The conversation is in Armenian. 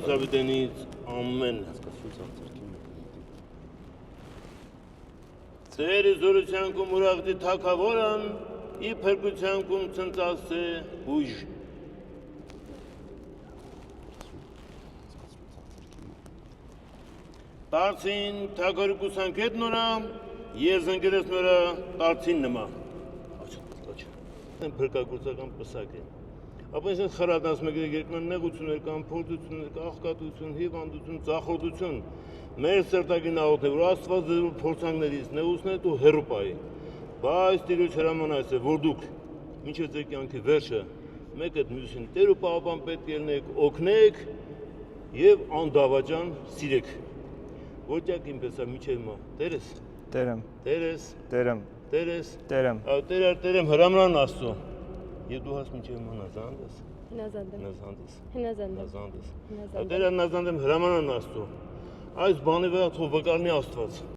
Արուսավիտենից ամեն Ձեր զորությանքում ուրախդի թակավորան ի փրկությանքում ցնծասե ուժ Տարցին թակորկուսանք հետ նորա և զնգերես նորա տարցին նմա Փրկագործական պսակ է Ապա ես խրատանց մեկ երկման նեղություններ կամ փորձություններ, աղքատություն, հիվանդություն, ծախորդություն մեր սրտագին աղոթ է, որ Աստված ձեր փորձանքներից նեղուցնեց ու հեռու պահի Բայց Տիրոջ հրամանայց է, որ դուք մինչև ձեր կյանքի վերջը մեկ այդ մյուսին Տեր ու պահապան պետք ելնեք, օգնեք և անդավաճան սիրեք Որտյակ ինպես է միջև մա, Տեր ես, Տեր ես, Տեր եմ հրամանան Աստծո Եվ դու հաս մինչև մա նազանդ ես, Տերը նազանդ եմ հրամանան Աստծո Այս բանի վրա թող վկարնի Աստված